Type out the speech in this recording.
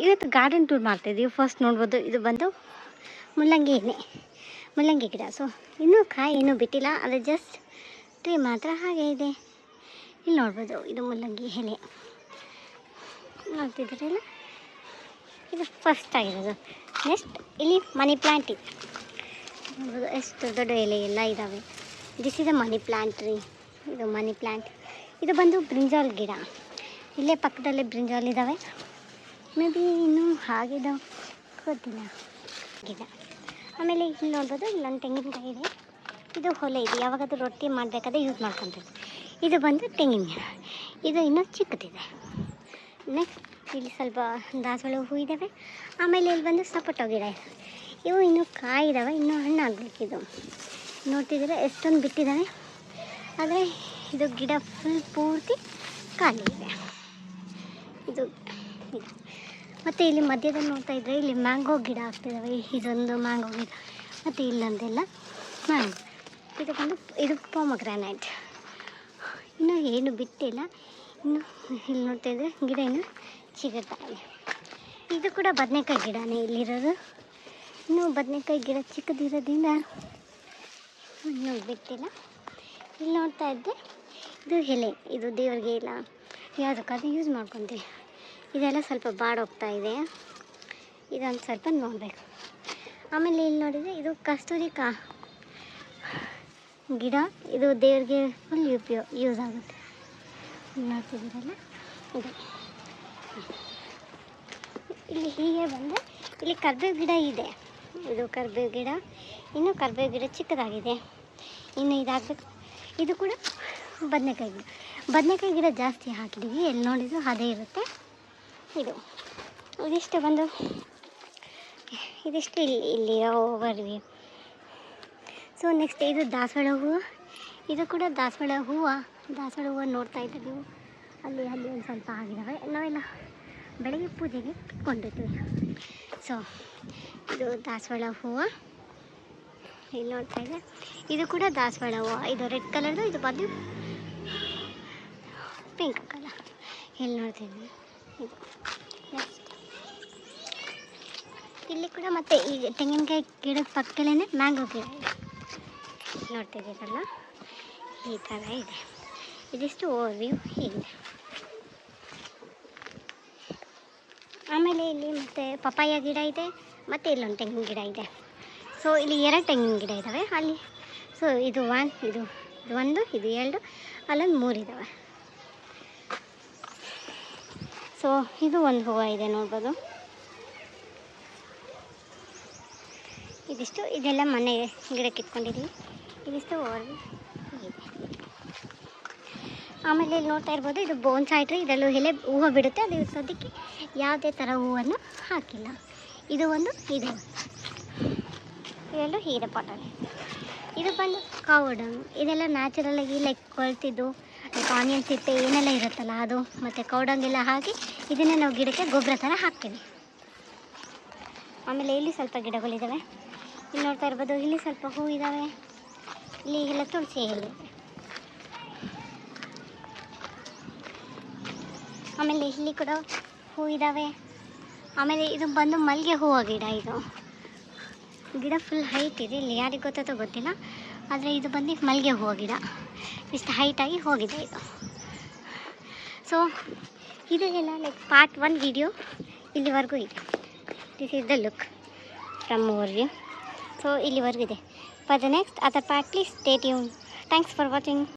ಇವತ್ತು garden tour ಮಾಡ್ತಾಯಿದ್ದೀವಿ. First ನೋಡ್ಬೋದು, ಇದು ಬಂದು ಮುಲ್ಲಂಗಿ ಎಲೆ, ಮುಲ್ಲಂಗಿ ಗಿಡ. ಸೊ ಇನ್ನೂ ಕಾಯಿ ಇನ್ನೂ ಬಿಟ್ಟಿಲ್ಲ, ಅದು ಜಸ್ಟ್ ಟ್ರೀ ಮಾತ್ರ ಹಾಗೆ ಇದೆ. ಇಲ್ಲಿ ನೋಡ್ಬೋದು, ಇದು ಮುಲ್ಲಂಗಿ ಎಲೆ ನೋಡ್ತಿದ್ದೀರಲ್ಲ, ಇದು ಫಸ್ಟ್ ಆಗಿರೋದು. ನೆಕ್ಸ್ಟ್ ಇಲ್ಲಿ ಮನಿ ಪ್ಲ್ಯಾಂಟ್ ಇದೆ ನೋಡ್ಬೋದು, ಎಷ್ಟು ದೊಡ್ಡ ಎಲೆ ಎಲ್ಲ ಇದ್ದಾವೆ. This is a money plant tree. ಇದು ಮನಿ ಪ್ಲ್ಯಾಂಟ್. ಇದು ಬಂದು ಬ್ರಿಂಜಾಲ್ ಗಿಡ. ಇಲ್ಲೇ ಪಕ್ಕದಲ್ಲೇ ಬ್ರಿಂಜಾಲ್ ಇದ್ದಾವೆ. ಮೇ ಬಿ ಇನ್ನೂ ಆಗಿದ್ದಾವೆ, ಗೊತ್ತಿಲ್ಲ ಗಿಡ. ಆಮೇಲೆ ಇಲ್ಲಿ ನೋಡ್ಬೋದು, ಇಲ್ಲೊಂದು ತೆಂಗಿನಕಾಯಿ ಇದೆ. ಇದು ಹೊಲೆ ಇದೆ, ಯಾವಾಗಾದ್ರೂ ರೊಟ್ಟಿ ಮಾಡಬೇಕಾದ್ರೆ ಯೂಸ್ ಮಾಡ್ಕೊತೀವಿ. ಇದು ಬಂದು ತೆಂಗಿನ ಗಿಡ. ಇದು ಇನ್ನೂ ಚಿಕ್ಕದಿದೆ. ನೆಕ್ಸ್ಟ್ ಇಲ್ಲಿ ಸ್ವಲ್ಪ ದಾಸವಾಳ ಹೂ ಇದ್ದಾವೆ. ಆಮೇಲೆ ಇಲ್ಲಿ ಬಂದು ಸಪೋಟ ಗಿಡ ಇದೆ. ಇವು ಇನ್ನೂ ಕಾಯಿ ಇದ್ದಾವೆ, ಇನ್ನೂ ಹಣ್ಣು ಆಗಬೇಕಿದು. ನೋಡ್ತಿದ್ದೀರಾ ಎಷ್ಟೊಂದು ಬಿಟ್ಟಿದ್ದಾವೆ, ಆದರೆ ಇದು ಗಿಡ ಫುಲ್ ಪೂರ್ತಿ ಖಾಲಿ ಇದೆ. ಇದು ಮತ್ತು ಇಲ್ಲಿ ಮಧ್ಯದಲ್ಲಿ ನೋಡ್ತಾ ಇದ್ದರೆ ಇಲ್ಲಿ ಮ್ಯಾಂಗೋ ಗಿಡ ಆಗ್ತಿದ್ದಾವೆ. ಇದೊಂದು ಮ್ಯಾಂಗೋ ಗಿಡ, ಮತ್ತು ಇಲ್ಲೊಂದೆಲ್ಲ ಮ್ಯಾಂಗೋ. ಇದು ಬಂದು ಇದು ಪೊಮಗ್ರಾನೈಟ್. ಇನ್ನೂ ಏನು ಬಿಟ್ಟಿಲ್ಲ. ಇನ್ನು ಇಲ್ಲಿ ನೋಡ್ತಾ ಇದ್ದರೆ ಗಿಡ ಇನ್ನೂ ಚಿಗುರ್ತಾ ಇದೆ. ಇದು ಕೂಡ ಬದನೆಕಾಯಿ ಗಿಡನೇ ಇಲ್ಲಿರೋದು. ಇನ್ನೂ ಬದನೆಕಾಯಿ ಗಿಡ ಚಿಕ್ಕದಿರೋದ್ರಿಂದ ಇನ್ನೂ ಬಿಟ್ಟಿಲ್ಲ. ಇಲ್ಲಿ ನೋಡ್ತಾ ಇದ್ದೆ, ಇದು ಎಲೆ, ಇದು ದೇವರಿಗೆ ಇಲ್ಲ ಯಾವುದಕ್ಕಾದ್ರೂ ಯೂಸ್ ಮಾಡ್ಕೊತೀವಿ. ಇದೆಲ್ಲ ಸ್ವಲ್ಪ ಬಾಡೋಗ್ತಾ ಇದೆ, ಇದೊಂದು ಸ್ವಲ್ಪ ನೋಡಬೇಕು. ಆಮೇಲೆ ಇಲ್ಲಿ ನೋಡಿದರೆ ಇದು ಕಸ್ತೂರಿ ಗಿಡ. ಇದು ದೇವ್ರಿಗೆ ಫುಲ್ ಯೂಸ್ ಆಗುತ್ತೆ. ನೋಡ್ತಿದ್ದೀರಲ್ಲ, ಇದು ಇಲ್ಲಿ ಹೀಗೆ ಬಂದರೆ ಇಲ್ಲಿ ಕರಿಬೇವು ಗಿಡ ಇದೆ. ಇದು ಕರಿಬೇವು ಗಿಡ, ಇನ್ನೂ ಕರಿಬೇವು ಗಿಡ ಚಿಕ್ಕದಾಗಿದೆ, ಇನ್ನು ಇದಾಗಬೇಕು. ಇದು ಕೂಡ ಬದನೆಕಾಯಿ ಗಿಡ. ಬದನೆಕಾಯಿ ಗಿಡ ಜಾಸ್ತಿ ಹಾಕಿದ್ದೀವಿ, ಎಲ್ಲಿ ನೋಡಿದ್ರು ಅದೇ ಇರುತ್ತೆ. ಇದಿಷ್ಟು ಬಂದು ಇದಿಷ್ಟು ಇಲ್ಲಿ ಓವರ್ವ್ಯೂ. ಸೊ ನೆಕ್ಸ್ಟ್ ಇದು ದಾಸವಾಳ ಹೂವು. ಇದು ಕೂಡ ದಾಸವಾಳ ಹೂವು ನೋಡ್ತಾ ಇದ್ದೀವಿ ನೀವು. ಅಲ್ಲಿ ಒಂದು ಸ್ವಲ್ಪ ಆಗಿದ್ದಾವೆ. ನಾವೆಲ್ಲ ಬೆಳಗ್ಗೆ ಪೂಜೆಗೆ ಇಟ್ಕೊಂಡಿರ್ತೀವಿ. ಸೊ ಇದು ದಾಸವಾಳ ಹೂವು ಇಲ್ಲಿ ನೋಡ್ತಾ ಇದೆ. ಇದು ಕೂಡ ದಾಸವಾಳ ಹೂವು. ಇದು ರೆಡ್ ಕಲರ್ದು, ಇದು ಬಂದು ಪಿಂಕ್ ಕಲರ್. ಇಲ್ಲಿ ನೋಡ್ತಿದ್ವಿ. ಇದು ನೆಕ್ಸ್ಟ್ ಇಲ್ಲಿ ಕೂಡ ಮತ್ತೆ ಈ ತೆಂಗಿನಕಾಯಿ ಗಿಡದ ಪಕ್ಕದಲ್ಲೇ ಮ್ಯಾಂಗೋ ಗಿಡ ಇದೆ. ನೋಡ್ತಿದ್ದೀರಲ್ಲ, ಈ ಥರ ಇದೆ. ಇದಿಷ್ಟು ಓವರ್ವ್ಯೂ ಹೀಗಿದೆ. ಆಮೇಲೆ ಇಲ್ಲಿ ಮತ್ತು ಪಪಾಯ ಗಿಡ ಇದೆ, ಮತ್ತು ಇಲ್ಲೊಂದು ತೆಂಗಿನ ಗಿಡ ಇದೆ. ಸೊ ಇಲ್ಲಿ 2 ತೆಂಗಿನ ಗಿಡ ಇದ್ದಾವೆ ಅಲ್ಲಿ. ಸೊ ಇದು ಒಂದು, ಇದು 2, ಅಲ್ಲೊಂದು 3 ಇದ್ದಾವೆ. ಸೊ ಇದು ಒಂದು ಹೂವು ಇದೆ ನೋಡ್ಬೋದು. ಇದಿಷ್ಟು, ಇದೆಲ್ಲ ಮನೆ ಗಿಡಕ್ಕೆ ಇಟ್ಕೊಂಡಿದ್ದೀವಿ. ಇದಿಷ್ಟು ಓವರ್ವ್ಯೂ ಇದೆ. ಆಮೇಲೆ ಇಲ್ಲಿ ನೋಡ್ತಾ ಇರ್ಬೋದು, ಇದು ಬೋನ್ಸಾಯ್ ಟ್ರೀ. ಇದರಲ್ಲೂ ಎಲೆ ಹೂವು ಬಿಡುತ್ತೆ. ಅದು ಸದ್ಯಕ್ಕೆ ಯಾವುದೇ ಥರ ಹೂವನ್ನು ಹಾಕಿಲ್ಲ. ಇದು ಒಂದು, ಇದು ಇದೆಲ್ಲೂ ಹೀರೆ ಪಾಟಲ್ಲಿ. ಇದು ಬಂದು ಕೌಡಂಗ್. ಇದೆಲ್ಲ ನ್ಯಾಚುರಲಾಗಿ ಲೈಕ್ ಕೊಳ್ತಿದ್ದು ಆನಿಯನ್ ಸಿಪ್ಪೆ ಏನೆಲ್ಲ ಇರುತ್ತಲ್ಲ ಅದು, ಮತ್ತು ಕೌಡಂಗೆಲ್ಲ ಹಾಕಿ ಇದನ್ನೇ ನಾವು ಗಿಡಕ್ಕೆ ಗೊಬ್ಬರ ಥರ ಹಾಕ್ತೀವಿ. ಆಮೇಲೆ ಇಲ್ಲಿ ಸ್ವಲ್ಪ ಗಿಡಗಳಿದ್ದಾವೆ. ಇಲ್ಲಿ ನೋಡ್ತಾ ಇರ್ಬೋದು, ಇಲ್ಲಿ ಸ್ವಲ್ಪ ಹೂ ಇದ್ದಾವೆ. ಇಲ್ಲಿ ಎಲ್ಲ ತುಳಸಿ ಎಲೆ. ಆಮೇಲೆ ಇಲ್ಲಿ ಕೂಡ ಹೂ ಇದ್ದಾವೆ. ಆಮೇಲೆ ಇದು ಬಂದು ಮಲ್ಲಿಗೆ ಹೂವು ಗಿಡ. ಇದು ಗಿಡ ಫುಲ್ ಹೈಟ್ ಇದೆ. ಇಲ್ಲಿ ಯಾರಿಗೆ ಗೊತ್ತೋ ಗೊತ್ತಿಲ್ಲ, ಆದರೆ ಇದು ಬಂದು ಮಲ್ಲಿಗೆ ಹೂವು ಗಿಡ. ಇಷ್ಟು ಹೈಟಾಗಿ ಹೋಗಿದೆ ಇದು. ಸೊ ಇದು ಎಲ್ಲ ಲೈಕ್ ಪಾರ್ಟ್ 1 ವಿಡಿಯೋ ಇಲ್ಲಿವರೆಗೂ ಇದೆ. This is the look from overview. So ಇಲ್ಲಿವರೆಗೂ ಇದೆ. For the next other part please stay tune. Thanks for watching.